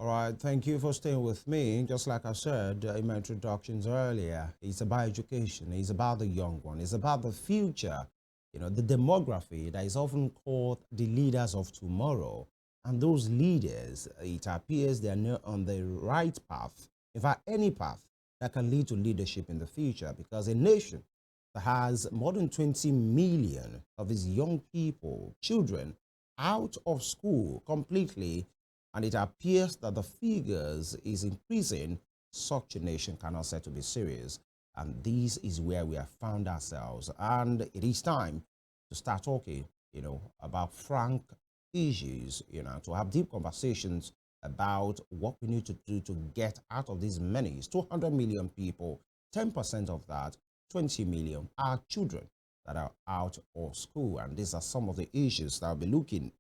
All right, thank you for staying with me. Just like I said in my introductions earlier, it's about education, it's about the young one, it's about the future, the demography that is often called the leaders of tomorrow. And those leaders, it appears they are not on the right path, in fact, any path that can lead to leadership in the future, because a nation that has more than 20 million of its young people, children, out of school completely, and it appears that the figures is increasing, such a nation cannot say to be serious. And this is where we have found ourselves. And it is time to start talking, about frank issues, to have deep conversations about what we need to do to get out of these menace. 200 million people, 10% of that, 20 million are children that are out of school. And these are some of the issues that I'll be looking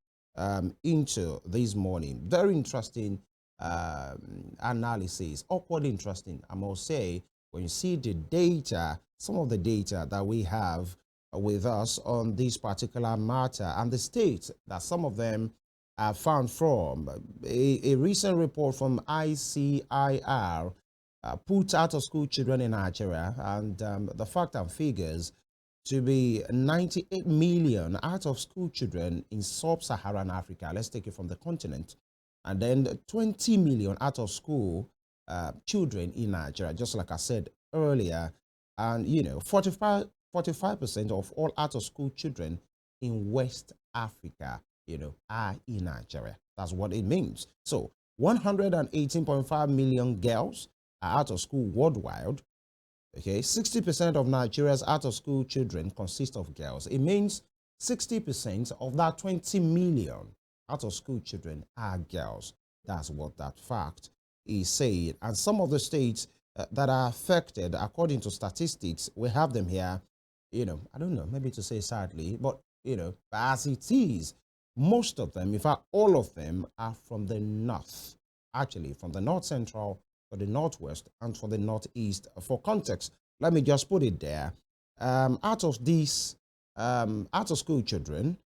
into this morning. Very interesting analysis, awkward interesting, I must say, when you see the data, some of the data that we have with us on this particular matter and the states that some of them are found from. A recent report from ICIR put out of school children in Nigeria, and the fact and figures to be 98 million out of school children in sub-Saharan Africa. Let's take it from the continent. And then 20 million out of school children in Nigeria, just like I said earlier. And, 45% of all out of school children in West Africa, are in Nigeria. That's what it means. So 118.5 million girls are out of school worldwide. Okay, 60% of Nigeria's out of school children consist of girls. It means 60% of that 20 million out of school children are girls. That's what that fact is saying. And some of the states that are affected, according to statistics, we have them here. I don't know, maybe to say sadly, but as it is, most of them, in fact, all of them are from the north, actually, from the north central, for the northwest, and for the northeast. For context, let me just put it there. Out of these out of school children,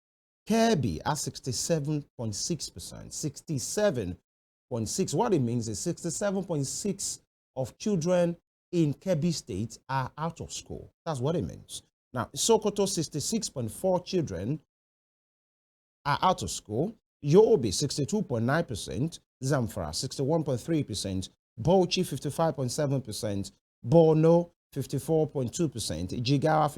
Kirby has 67.6%. 67.6. What it means is 67.6 of children in Kebbi State are out of school. That's what it means. Now, Sokoto, 66.4 children are out of school. Yobe, 62.9%. Zamfara, 61.3%. Bauchi, 55.7%. Borno, 54.2%. Jigawa,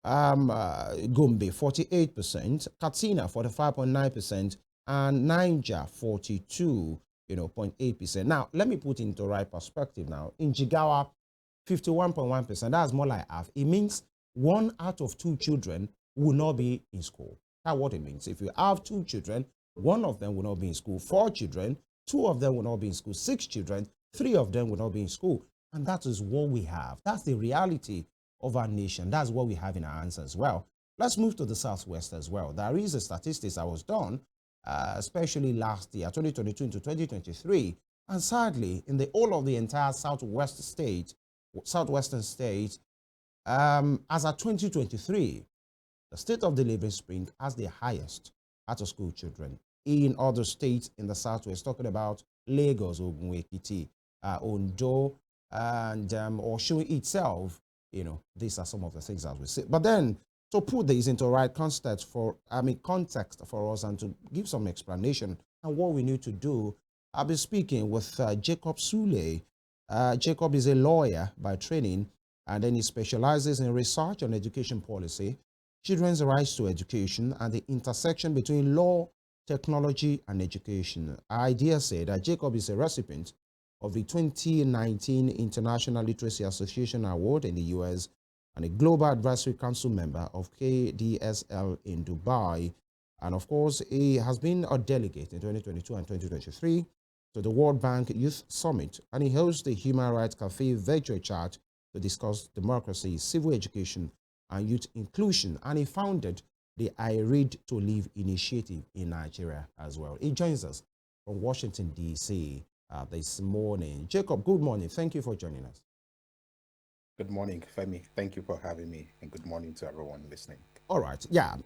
51.1%. Gombe, 48%. Katsina, 45.9%. And Niger, 42.8%. Now, let me put into right perspective now. In Jigawa, 51.1%. That's more like half. It means 1 out of 2 children will not be in school. That's what it means. If you have 2 children, 1 of them will not be in school. 4 children, 2 of them will not be in school. 6 children, 3 of them will not be in school. And that is what we have. That's the reality of our nation. That's what we have in our hands as well. Let's move to the Southwest as well. There is a statistics that was done, especially last year, 2022 into 2023. And sadly, in the whole of the entire Southwestern state, as of 2023, the state of Delivering Spring has the highest out of school children in other states in the Southwest, talking about Lagos, Ogun, Ekiti, Ondo, and Osun itself. These are some of the things that we see. But then, to put this into right context for us and to give some explanation and what we need to do, I'll be speaking with Jacob Sule. Jacob is a lawyer by training, and then he specializes in research on education policy, children's rights to education, and the intersection between law, technology, and education. I dare say that Jacob is a recipient of the 2019 International Literacy Association Award in the US and a Global Advisory Council member of KDSL in Dubai. And of course, he has been a delegate in 2022 and 2023 to the World Bank Youth Summit, and he hosts the Human Rights Cafe virtual chat to discuss democracy, civil education, and youth inclusion. And he founded the iRead to Live initiative in Nigeria as well. He joins us from Washington, D.C. This morning. Jacob, good morning. Thank you for joining us. Good morning, Femi. Thank you for having me, and good morning to everyone listening. All right. Yeah,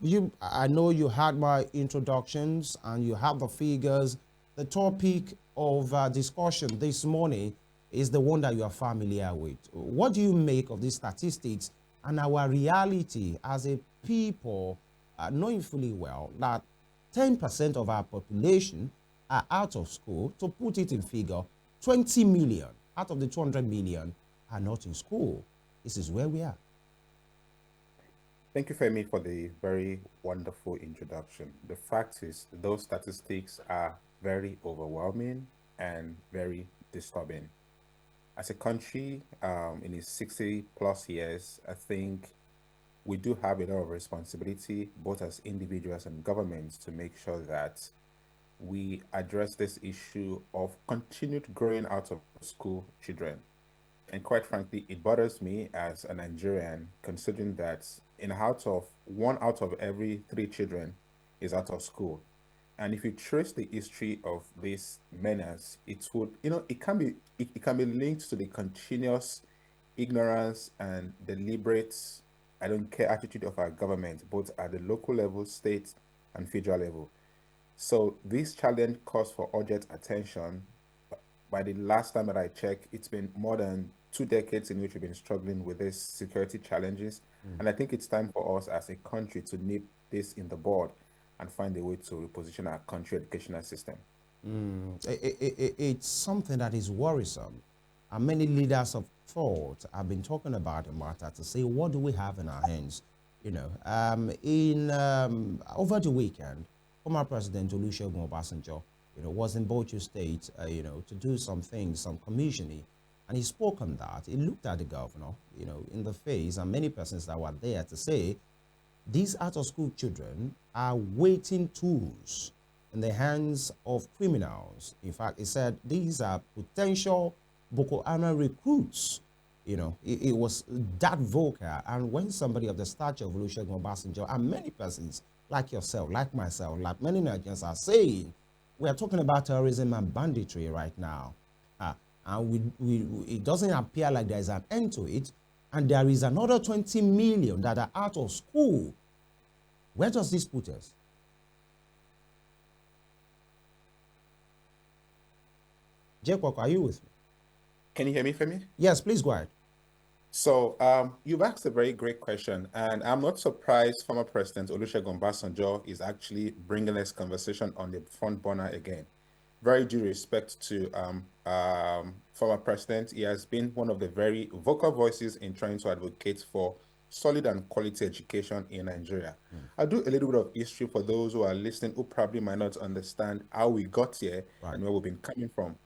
I know you had my introductions and you have the figures The topic of discussion this morning is the one that you are familiar with. What do you make of these statistics and our reality as a people, knowing fully well that 10% of our population are out of school? To put it in figure, 20 million out of the 200 million are not in school. This is where we are. Thank you, Femi, for the very wonderful introduction. The fact is, those statistics are very overwhelming and very disturbing. As a country, in its 60 plus years, I think we do have a lot of responsibility, both as individuals and governments, to make sure that we address this issue of continued growing out of school children. And quite frankly, it bothers me as a Nigerian, considering that one out of every three children is out of school. And if you trace the history of this menace, it would, it can be linked to the continuous ignorance and deliberate, I don't care attitude of our government, both at the local level, state, and federal level. So this challenge calls for urgent attention. By the last time that I checked, it's been more than 2 decades in which we've been struggling with these security challenges. And I think it's time for us as a country to nip this in the bud and find a way to reposition our country educational system. It's something that is worrisome. And many leaders of thought have been talking about the matter to say, what do we have in our hands? In over the weekend, former President Olusegun Obasanjo, was in Bauchi State, to do some things, some commissioning, and he spoke on that. He looked at the governor, in the face, and many persons that were there to say, these out-of-school children are waiting tools in the hands of criminals. In fact, he said these are potential Boko Haram recruits. It was that vocal. And when somebody of the stature of Olusegun Obasanjo and many persons like yourself, like myself, like many Nigerians are saying, we are talking about terrorism and banditry right now. And it doesn't appear like there's an end to it. And there is another 20 million that are out of school. Where does this put us? Jacob, are you with me? Can you hear me, Femi? Yes, please go ahead. So you've asked a very great question, and I'm not surprised former President Olusegun Obasanjo is actually bringing this conversation on the front burner again. Very due respect to former president, he has been one of the very vocal voices in trying to advocate for solid and quality education in Nigeria. I'll do a little bit of history for those who are listening who probably might not understand how we got here and where we've been coming from.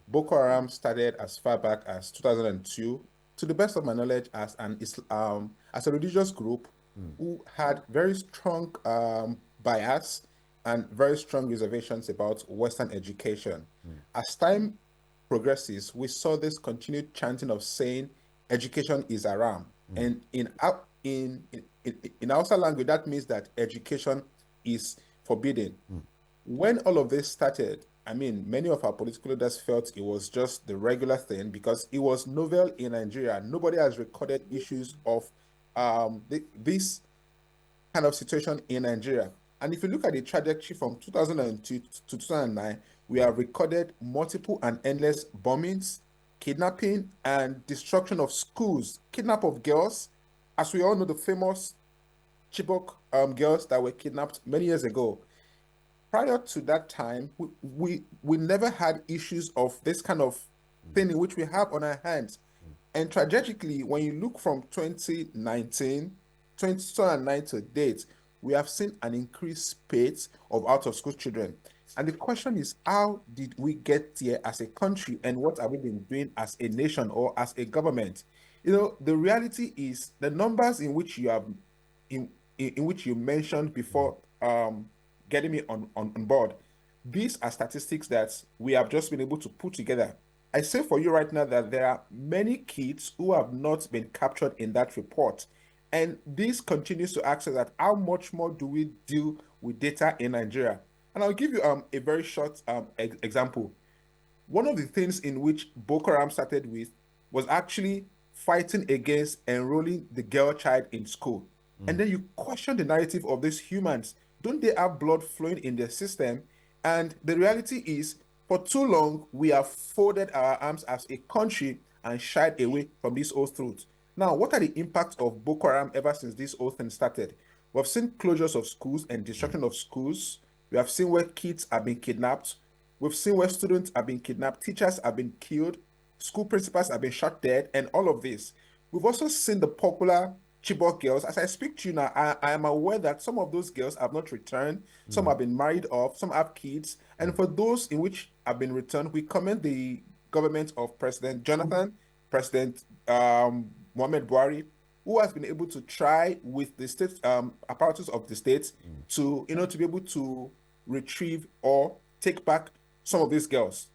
Boko Haram started as far back as 2002, to the best of my knowledge, as a religious group who had very strong bias and very strong reservations about Western education. As time progresses, we saw this continued chanting of saying education is haram, and in Hausa language, that means that education is forbidden. When all of this started, I mean, many of our political leaders felt it was just the regular thing because it was novel in Nigeria. Nobody has recorded issues of this kind of situation in Nigeria. And if you look at the trajectory from 2002 to 2009, we have recorded multiple and endless bombings, kidnapping, and destruction of schools, kidnap of girls. As we all know, the famous Chibok girls that were kidnapped many years ago. Prior to that time, we never had issues of this kind of thing in which we have on our hands. And tragically, when you look from 2009 to date, we have seen an increased pace of out of school children. And the question is, how did we get here as a country, and what have we been doing as a nation or as a government? The reality is the numbers in which you have in which you mentioned before getting me on board. These are statistics that we have just been able to put together. I say for you right now that there are many kids who have not been captured in that report. And this continues to ask us that how much more do we deal with data in Nigeria? And I'll give you a very short example. One of the things in which Boko Haram started with was actually fighting against enrolling the girl child in school. And then you question the narrative of these humans. Don't they have blood flowing in their system? And the reality is, for too long, we have folded our arms as a country and shied away from this whole truth. Now, what are the impacts of Boko Haram ever since this whole thing started? We've seen closures of schools and destruction of schools. We have seen where kids have been kidnapped. We've seen where students have been kidnapped, teachers have been killed, school principals have been shot dead, and all of this. We've also seen the popular Chibok girls. As I speak to you now, I am aware that some of those girls have not returned. Some have been married off, some have kids. And for those in which have been returned, we commend the government of President Jonathan, President Mohamed Buhari, who has been able to try with the state apparatus of the state to, to be able to retrieve or take back some of these girls.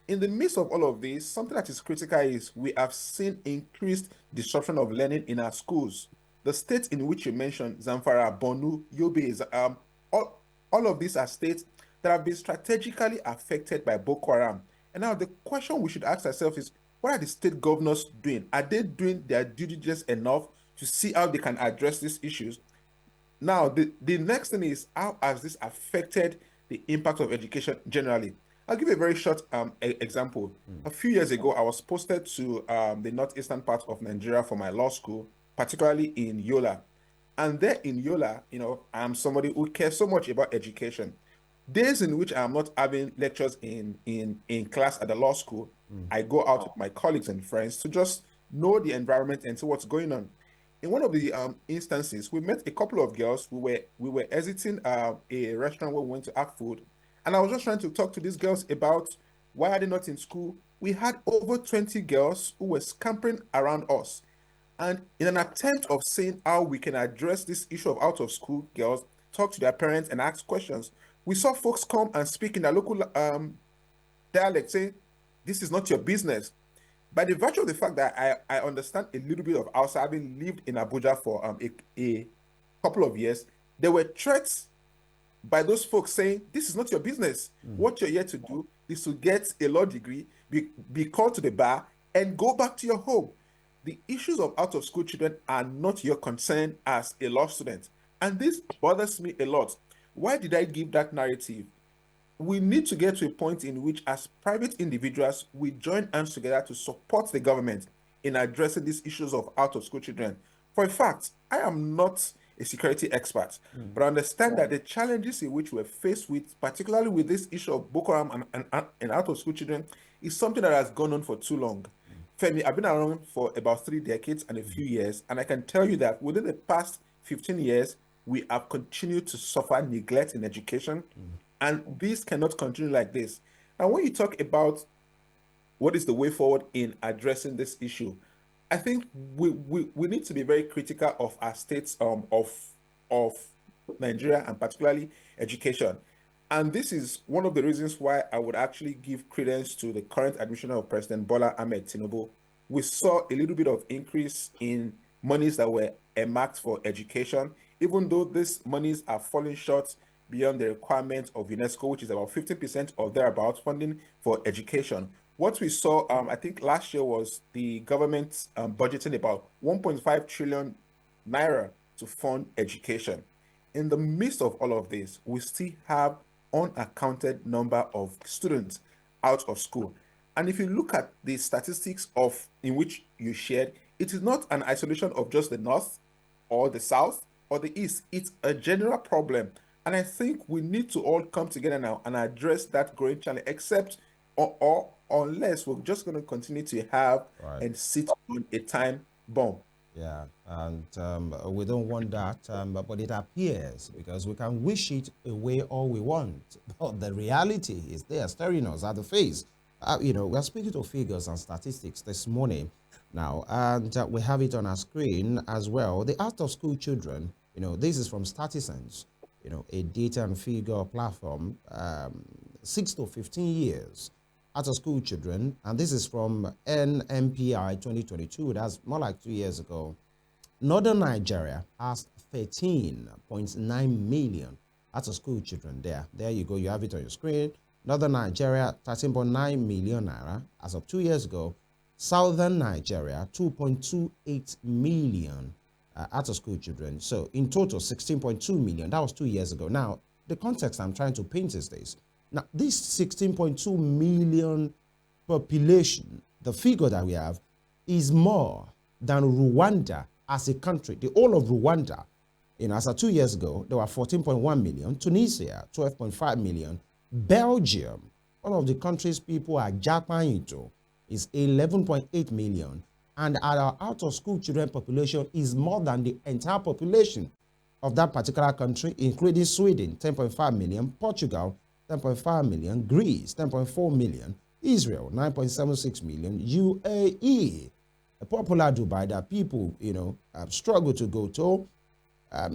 In the midst of all of this, something that is critical is we have seen increased disruption of learning in our schools. The states in which you mentioned, Zamfara, Borno, Yobe, all of these are states that have been strategically affected by Boko Haram. And now the question we should ask ourselves is, what are the state governors doing? Are they doing their due diligence enough to see how they can address these issues? Now, the next thing is, how has this affected the impact of education generally? I'll give you a very short example. A few years ago, I was posted to the northeastern part of Nigeria for my law school, particularly in Yola. And there in Yola, I'm somebody who cares so much about education. Days in which I'm not having lectures in class at the law school, I go out with my colleagues and friends to just know the environment and see what's going on. In one of the instances, we met a couple of girls. We were exiting a restaurant where we went to have food, and I was just trying to talk to these girls about why are they not in school. We had over 20 girls who were scampering around us, and in an attempt of seeing how we can address this issue of out of school girls, talk to their parents and ask questions, we saw folks come and speak in their local dialect, saying, "This is not your business." By the virtue of the fact that I understand a little bit of Hausa, having lived in Abuja for a couple of years, there were threats by those folks saying, "This is not your business. What you're here to do is to get a law degree, be called to the bar, and go back to your home." The issues of out of school children are not your concern as a law student. And this bothers me a lot. Why did I give that narrative? We need to get to a point in which, as private individuals, we join hands together to support the government in addressing these issues of out of school children. For a fact, I am not a security expert, but I understand that the challenges in which we're faced with, particularly with this issue of Boko Haram and out of school children, is something that has gone on for too long. Femi, I've been around for about 3 decades and a few years, and I can tell you that within the past 15 years, we have continued to suffer neglect in education, and this cannot continue like this. And when you talk about what is the way forward in addressing this issue, I think we need to be very critical of our states of Nigeria, and particularly education. And this is one of the reasons why I would actually give credence to the current administration of President Bola Ahmed Tinubu. We saw a little bit of increase in monies that were earmarked for education, even though these monies are falling short beyond the requirement of UNESCO, which is about 50% or thereabouts funding for education. What we saw, I think last year, was the government budgeting about 1.5 trillion naira to fund education. In the midst of all of this, we still have unaccounted number of students out of school. And if you look at the statistics of in which you shared, it is not an isolation of just the north or the south or the east. It's a general problem. And I think we need to all come together now and address that growing challenge, except or unless we're just going to continue to have and sit on a time bomb. Yeah, and we don't want that, but it appears, because we can wish it away all we want, but the reality is they are staring us at the face. We're speaking to figures and statistics this morning now, and we have it on our screen as well. The out-of-school children, this is from Statisense, a data and figure platform, 6 to 15 years out-of-school children, and this is from NMPI 2022, that's more like 2 years ago. Northern Nigeria has 13.9 million out-of-school children there. There you go, you have it on your screen. Northern Nigeria, 13.9 million naira as of 2 years ago. Southern Nigeria, 2.28 million out-of-school children. So in total, 16.2 million. That was 2 years ago. Now, the context I'm trying to paint is this. Now, this 16.2 million population, the figure that we have, is more than Rwanda as a country. The whole of Rwanda, as of 2 years ago, there were 14.1 million. Tunisia, 12.5 million. Belgium, one of the countries people are jackpot into, is 11.8 million. And our out-of-school children population is more than the entire population of that particular country, including Sweden, 10.5 million, Portugal, 10.5 million, Greece, 10.4 million, Israel, 9.76 million, UAE, a popular Dubai that people, struggle to go to,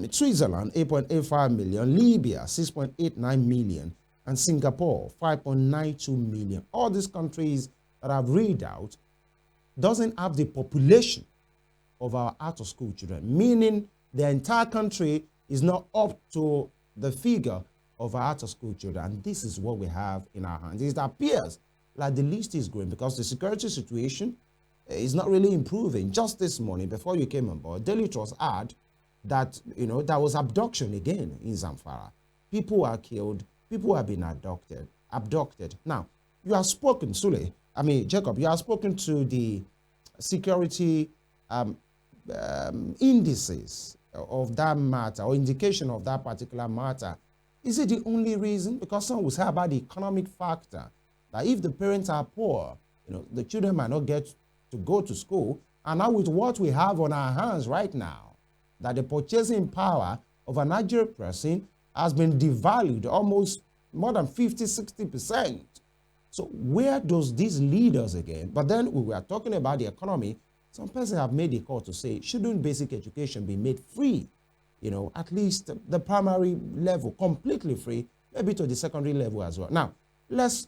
Switzerland, 8.85 million, Libya, 6.89 million, and Singapore, 5.92 million. All these countries that I've read out doesn't have the population of our out-of-school children, meaning the entire country is not up to the figure of our out-of-school children. And this is what we have in our hands. It appears like the list is growing because the security situation is not really improving. Just this morning, before you came on board, Daily Trust had that, there was abduction again in Zamfara. People are killed. People have been abducted. Now, you have spoken, Sule, Jacob, you have spoken to the security indices of that matter or indication of that particular matter. Is it the only reason? Because some will say about the economic factor, that if the parents are poor, the children might not get to go to school. And now with what we have on our hands right now, that the purchasing power of an average person has been devalued almost more than 50–60%. So where does this lead us again? But then we were talking about the economy. Some persons have made a call to say, shouldn't basic education be made free? At least the primary level, completely free, maybe to the secondary level as well. Now, let's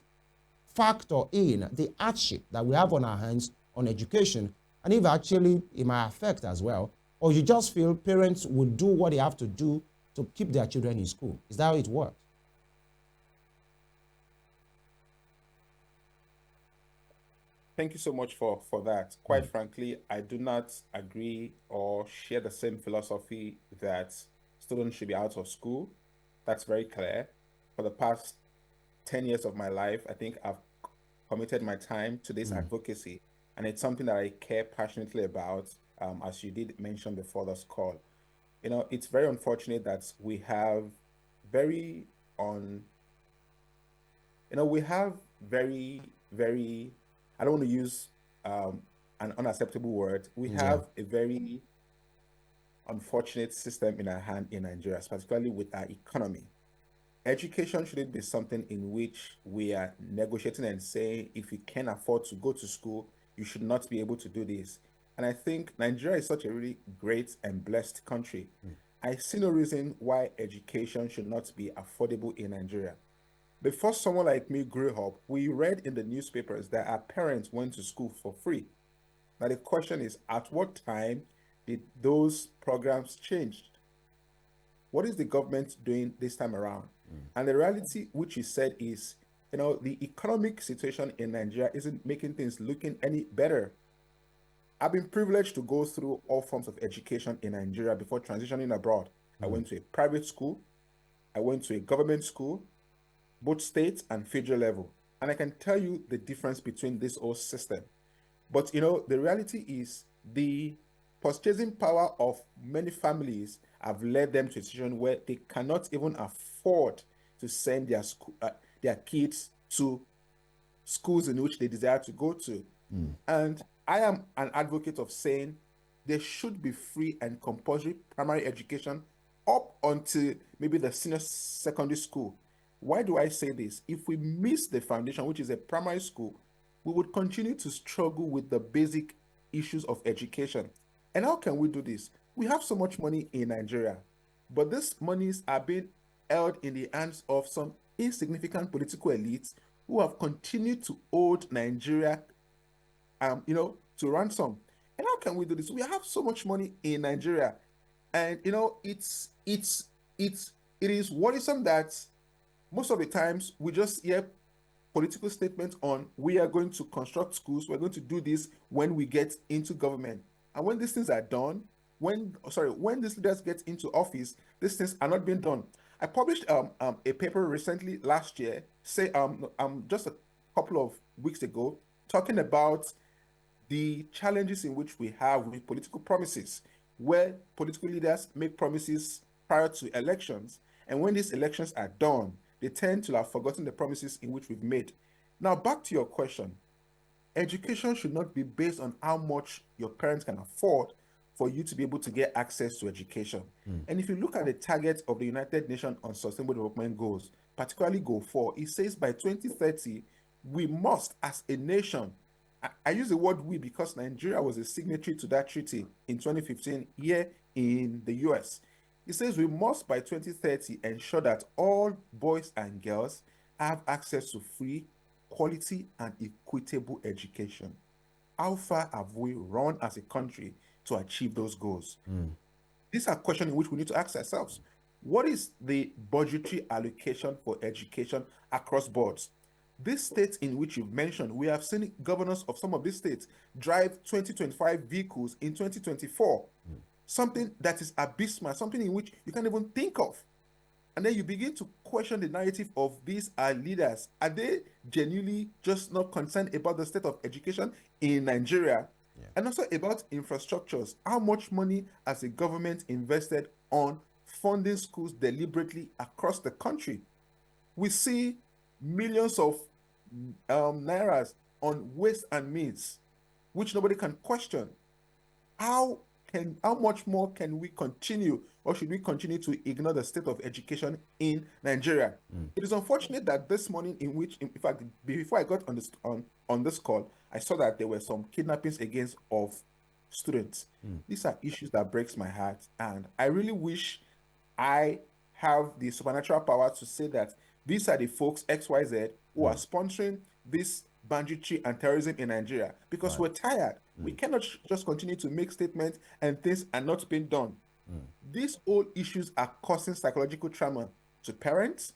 factor in the hardship that we have on our hands on education, and if actually it might affect as well, or you just feel parents will do what they have to do to keep their children in school. Is that how it works? Thank you so much for that. Quite frankly, I do not agree or share the same philosophy that students should be out of school. That's very clear. For the past 10 years of my life, I think I've committed my time to this advocacy, and it's something that I care passionately about, as you did mention before this call. It's very unfortunate that we have very on, we have very, very, I don't want to use an unacceptable word. We have a very unfortunate system in our hand in Nigeria, particularly with our economy. Education shouldn't be something in which we are negotiating and saying, if you can afford to go to school, you should not be able to do this. And I think Nigeria is such a really great and blessed country. I see no reason why education should not be affordable in Nigeria. Before someone like me grew up, we read in the newspapers that our parents went to school for free. Now the question is, at what time did those programs change? What is the government doing this time around? And the reality, which you said, is, the economic situation in Nigeria isn't making things looking any better. I've been privileged to go through all forms of education in Nigeria before transitioning abroad. I went to a private school, I went to a government school, both state and federal level. And I can tell you the difference between this whole system. But the reality is the purchasing power of many families have led them to a situation where they cannot even afford to send their kids to schools in which they desire to go to. And I am an advocate of saying there should be free and compulsory primary education up until maybe the senior secondary school. Why do I say this? If we miss the foundation, which is a primary school, we would continue to struggle with the basic issues of education. And how can we do this? We have so much money in Nigeria, but these monies are being held in the hands of some insignificant political elites who have continued to hold Nigeria, to ransom. And how can we do this? We have so much money in Nigeria, and it is worrisome that most of the times we just hear political statements on, we are going to construct schools, we're going to do this when we get into government. And when these things are done, when these leaders get into office, these things are not being done. I published a paper recently last year, say just a couple of weeks ago, talking about the challenges in which we have with political promises, where political leaders make promises prior to elections, and when these elections are done, they tend to have forgotten the promises in which we've made. Now, back to your question, education should not be based on how much your parents can afford for you to be able to get access to education. And if you look at the targets of the United Nations on Sustainable Development Goals, particularly Goal 4, it says by 2030, we must, as a nation, I use the word we because Nigeria was a signatory to that treaty in 2015 here in the US. It says we must by 2030 ensure that all boys and girls have access to free, quality, and equitable education. How far have we run as a country to achieve those goals? These are questions in which we need to ask ourselves. What is the budgetary allocation for education across boards? These states in which you've mentioned, we have seen governors of some of these states drive 2025 vehicles in 2024. Something that is abysmal, something in which you can't even think of. And then you begin to question the narrative of these leaders. Are they genuinely just not concerned about the state of education in Nigeria? Yeah. And also about infrastructures. How much money has the government invested on funding schools deliberately across the country? We see millions of nairas on waste and means, which nobody can question. How much more can we continue, or should we continue to ignore the state of education in Nigeria? It is unfortunate that this morning, in fact, before I got on this call, I saw that there were some kidnappings against of students. These are issues that breaks my heart, and I really wish I have the supernatural power to say that these are the folks XYZ who are sponsoring this banditry and terrorism in Nigeria, because we're tired. We cannot just continue to make statements and things are not being done. These old issues are causing psychological trauma to parents,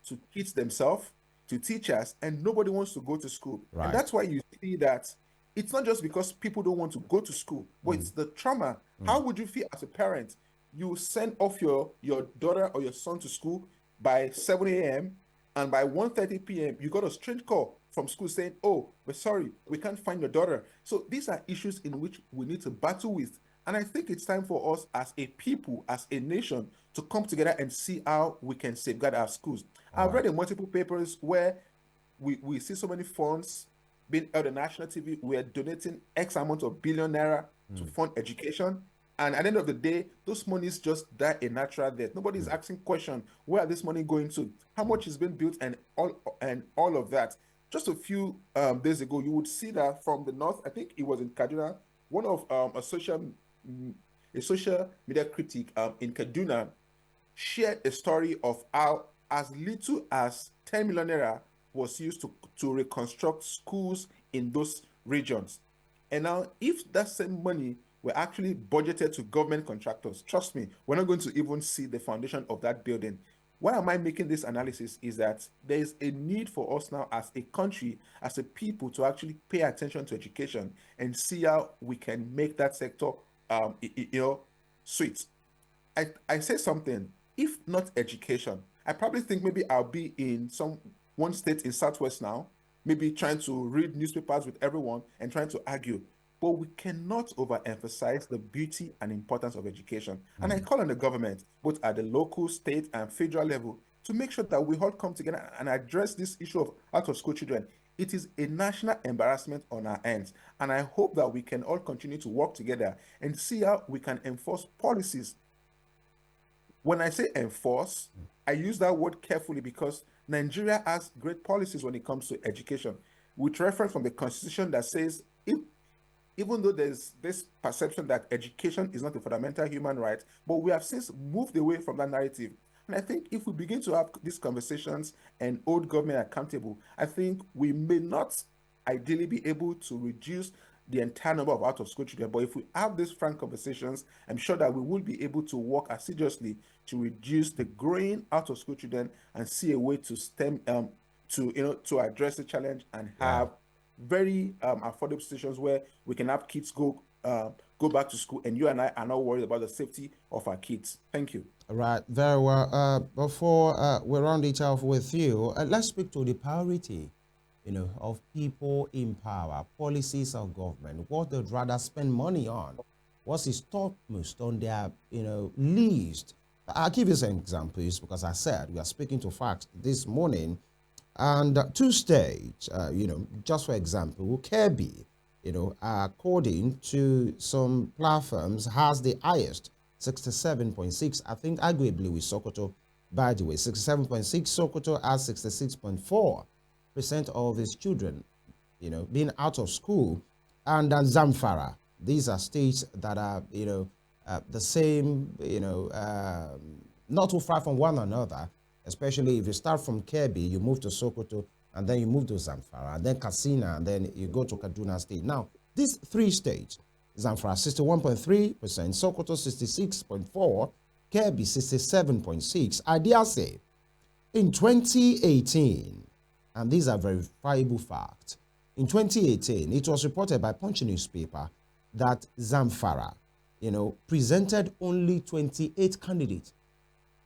to kids themselves, to teachers, and nobody wants to go to school. And Right. that's why you see that it's not just because people don't want to go to school, but it's the trauma. How would you feel as a parent? You send off your daughter or your son to school by 7 a.m. and by 1:30 p.m. you got a strange call from school saying, "Oh, we're sorry, we can't find your daughter." So these are issues in which we need to battle with. And I think it's time for us as a people, as a nation, to come together and see how we can safeguard our schools. All I've right. read in multiple papers where we see so many funds being held on national TV. We are donating X amount of billion naira to fund education. And at the end of the day, those monies just die a natural death. Nobody is asking question, where are this money going to? How much is being built and all of that. Just a few days ago, you would see that from the north, I think it was in Kaduna, one of a social media critic in Kaduna shared a story of how as little as 10 million naira was used to reconstruct schools in those regions. And now, if that same money were actually budgeted to government contractors, trust me, we're not going to even see the foundation of that building. Why am I making this analysis? Is that there is a need for us now as a country, as a people, to actually pay attention to education and see how we can make that sector, sweet. I say something. If not education, I probably think maybe I'll be in some one state in Southwest now, maybe trying to read newspapers with everyone and trying to argue. But we cannot overemphasize the beauty and importance of education. And I call on the government, both at the local, state, and federal level, to make sure that we all come together and address this issue of out of school children. It is a national embarrassment on our ends. And I hope that we can all continue to work together and see how we can enforce policies. When I say enforce, I use that word carefully because Nigeria has great policies when it comes to education, with reference from the constitution that says if even though there's this perception that education is not a fundamental human right, but we have since moved away from that narrative. And I think if we begin to have these conversations and hold government accountable, I think we may not ideally be able to reduce the entire number of out of school children. But if we have these frank conversations, I'm sure that we will be able to work assiduously to reduce the growing out of school children and see a way to stem to address the challenge and Yeah. have very affordable situations where we can have kids go go back to school, and you and I are not worried about the safety of our kids. Thank you. Right, very well. Before we round it off with you, let's speak to the priority, of people in power, policies of government, what they'd rather spend money on, what's is topmost on their, list. I'll give you some examples because I said we are speaking to facts this morning, and two states, just for example, Kirby, according to some platforms, has the highest 67.6. I think arguably with Sokoto, by the way, 67.6. Sokoto has 66.4% of its children, being out of school, and then Zamfara. These are states that are, the same, not too far from one another, especially if you start from Kirby, you move to Sokoto, and then you move to Zamfara, and then Katsina, and then you go to Kaduna State. Now, these three states, Zamfara 61.3%, Sokoto 66.4%, Kirby 67.6%. I dare say, in 2018, and these are verifiable facts, in 2018, it was reported by Punch newspaper that Zamfara, presented only 28 candidates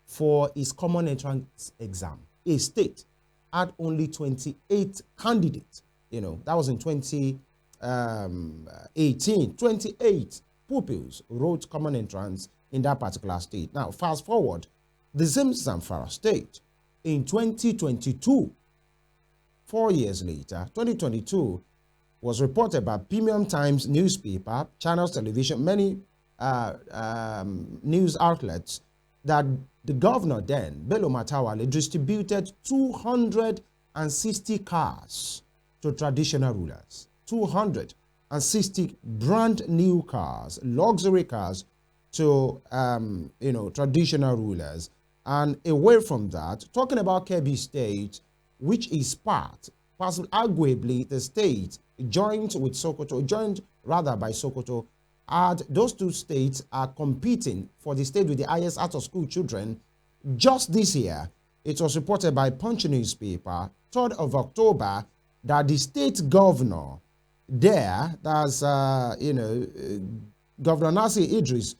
for its common entrance exam. A state had only 28 candidates. That was in 2018. 28 pupils wrote common entrance in that particular state. Now, fast forward, the same Zamfara state in 2022, 4 years later, 2022, was reported by Premium Times newspaper, Channels Television, many news outlets, that the governor then, Bello Matawale, distributed 260 cars to traditional rulers. 260 brand new cars, luxury cars to traditional rulers. And away from that, talking about Kebbi State, which is possibly arguably the state joined rather by Sokoto, and those two states are competing for the state with the highest out of school children. Just this year, it was reported by Punch newspaper, 3rd of October, that the state governor there, that's Governor Nasir Idris,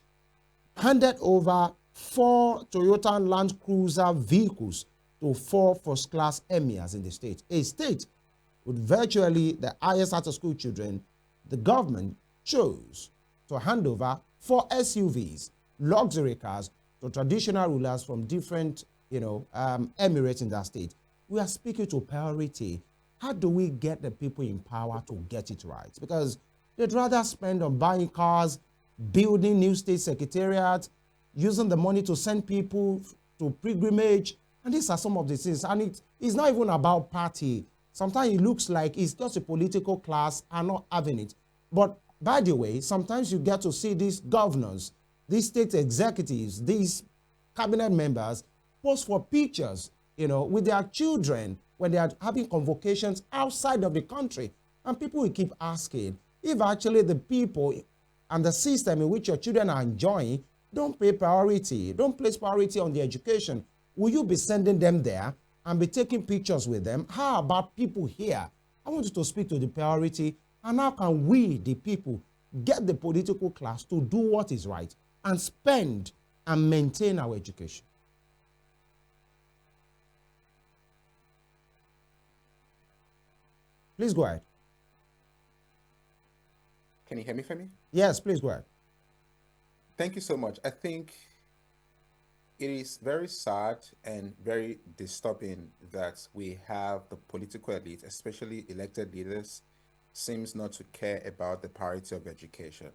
handed over 4 Toyota Land Cruiser vehicles to 4 first-class emirs in the state. A state with virtually the highest out-of-school children, the government chose to hand over 4 SUVs, luxury cars, to traditional rulers from different, emirates in that state. We are speaking to priority. How do we get the people in power to get it right? Because they'd rather spend on buying cars, building new state secretariats, using the money to send people to pilgrimage. And these are some of the things. And it's not even about party. Sometimes it looks like it's just a political class and not having it. But by the way, sometimes you get to see these governors, these state executives, these cabinet members post for pictures, with their children when they are having convocations outside of the country. And people will keep asking if actually the people and the system in which your children are enjoying don't pay priority, don't place priority on the education. Will you be sending them there and be taking pictures with them? How about people here? I want you to speak to the priority, and how can we, the people, get the political class to do what is right and spend and maintain our education? Please go ahead. Can you hear me, Femi? Yes, please go ahead. Thank you so much. I think it is very sad and very disturbing that we have the political elite, especially elected leaders, seems not to care about the priority of education.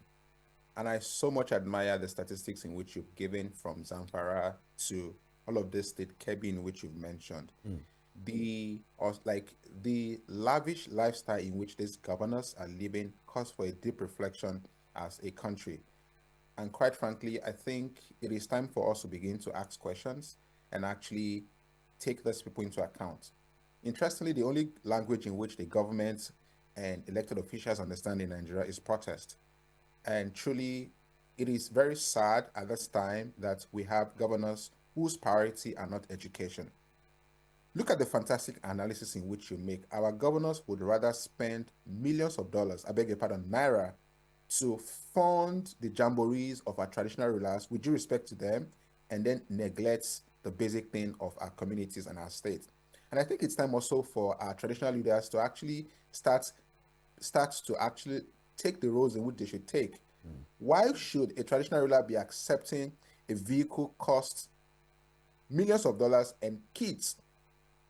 And I so much admire the statistics in which you've given, from Zamfara to all of this state, Kebbi, in which you've mentioned. The lavish lifestyle in which these governors are living calls for a deep reflection as a country. And quite frankly, I think it is time for us to begin to ask questions and actually take those people into account. Interestingly, the only language in which the government and elected officials understand in Nigeria is protest. And truly, it is very sad at this time that we have governors whose priority are not education. Look at the fantastic analysis in which you make. Our governors would rather spend millions of dollars, I beg your pardon, naira, to fund the jamborees of our traditional rulers with due respect to them, and then neglects the basic thing of our communities and our state. And I think it's time also for our traditional leaders to actually start to actually take the roles in which they should take. Why should a traditional ruler be accepting a vehicle cost millions of dollars and kits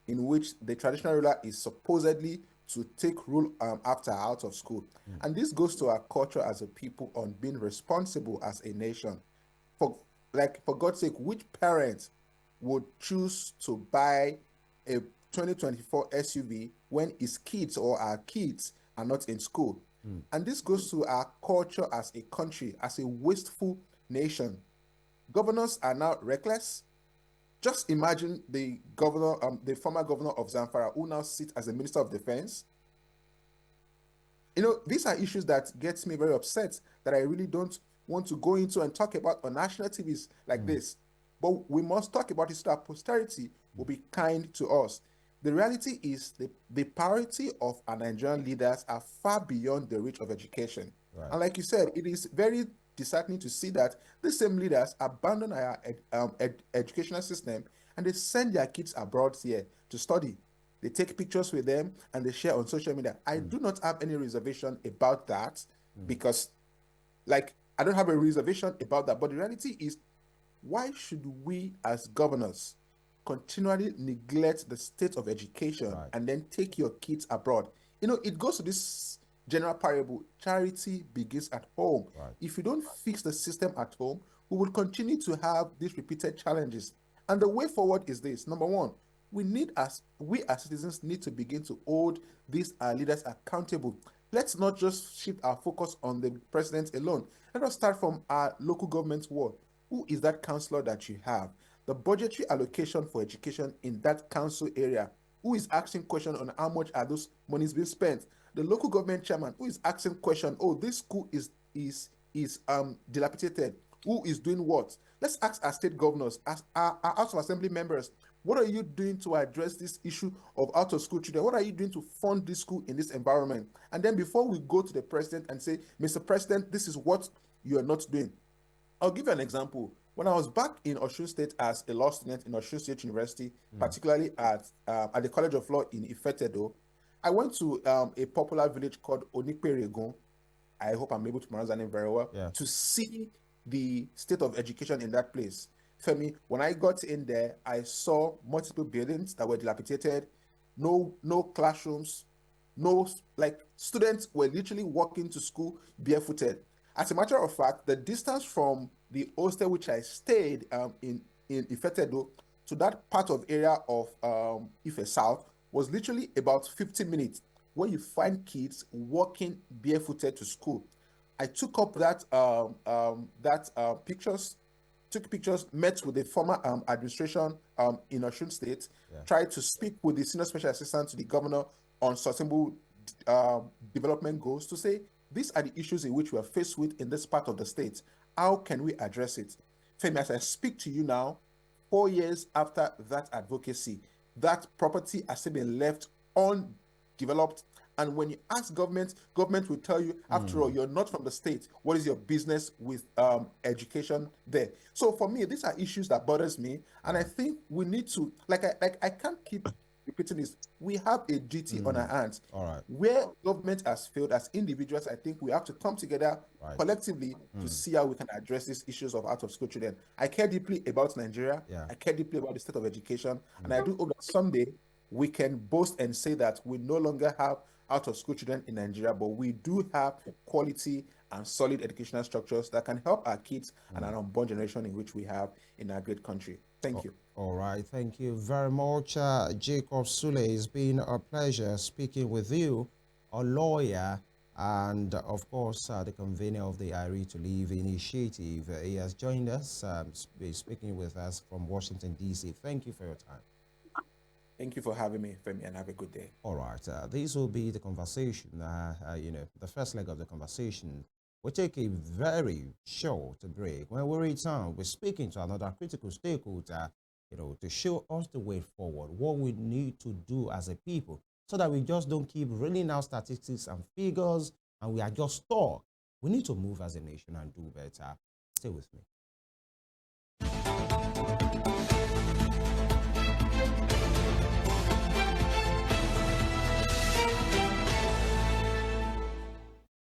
in which the traditional ruler is supposedly to take rule after out of school? And this goes to our culture as a people on being responsible as a nation. For for God's sake, which parent would choose to buy a 2024 SUV when his kids or our kids are not in school? And this goes to our culture as a country, as a wasteful nation. Governors are now reckless. Just imagine the former governor of Zamfara, who now sits as a minister of defense. These are issues that gets me very upset, that I really don't want to go into and talk about on national TVs like this. But we must talk about it so that posterity will be kind to us. The reality is the priority of our Nigerian leaders are far beyond the reach of education. Right. And like you said, it is very disheartening to see that these same leaders abandon our educational system, and they send their kids abroad here to study. They take pictures with them and they share on social media. I do not have any reservation about that, because, I don't have a reservation about that. But the reality is, why should we as governors continually neglect the state of education Right. and then take your kids abroad? It goes to this general parable: charity begins at home. Right. If you don't fix the system at home, we will continue to have these repeated challenges. And the way forward is this: number one, we as citizens need to begin to hold these leaders accountable. Let's not just shift our focus on the president alone. Let us start from our local government ward. Who is that councillor that you have? The budgetary allocation for education in that council area. Who is asking question on how much are those monies being spent? The local government chairman, who is asking question, oh, this school is dilapidated. Who is doing what? Let's ask our state governors, as our House of Assembly members, what are you doing to address this issue of out of school children? What are you doing to fund this school in this environment? And then before we go to the president and say, Mr. President, this is what you are not doing. I'll give you an example. When I was back in Osun State as a law student in Osun State University, particularly at the College of Law in Ifetedo, I went to a popular village called Oniperegun. I hope I'm able to pronounce that name very well, Yeah. to see the state of education in that place. Femi, when I got in there, I saw multiple buildings that were dilapidated, no classrooms, no, students were literally walking to school barefooted. As a matter of fact, the distance from the hostel which I stayed in Ifetedo to that part of area of Ife South was literally about 50 minutes, where you find kids walking barefooted to school. I took up pictures, took pictures, met with the former administration in Osun State, Yeah. tried to speak with the senior special assistant to the governor on sustainable development goals, to say these are the issues in which we are faced with in this part of the state. How can we address it? Femi, as I speak to you now, 4 years after that advocacy, that property has still been left undeveloped. And when you ask government will tell you, after all, you're not from the state. What is your business with education there? So for me, these are issues that bothers me, and I think we need to, I can't keep repeating this. We have a duty on our hands. All right. Where government has failed, as individuals, I think we have to come together Right. collectively to see how we can address these issues of out of school children. I care deeply about Nigeria. Yeah. I care deeply about the state of education, and I do hope that someday we can boast and say that we no longer have out of school children in Nigeria, but we do have quality and solid educational structures that can help our kids and our unborn generation in which we have in our great country. Thank you. All right. Thank you very much, Jacob Sule. It's been a pleasure speaking with you, a lawyer, and of course, the convener of the iRead to Live initiative. He has joined us, speaking with us from Washington, D.C. Thank you for your time. Thank you for having me, Femi, and have a good day. All right. This will be the conversation, the first leg of the conversation. We'll take a very short break. When we return, we're speaking to another critical stakeholder, to show us the way forward, what we need to do as a people, so that we just don't keep reeling out statistics and figures and we are just stuck We need to move as a nation and do better. Stay with me.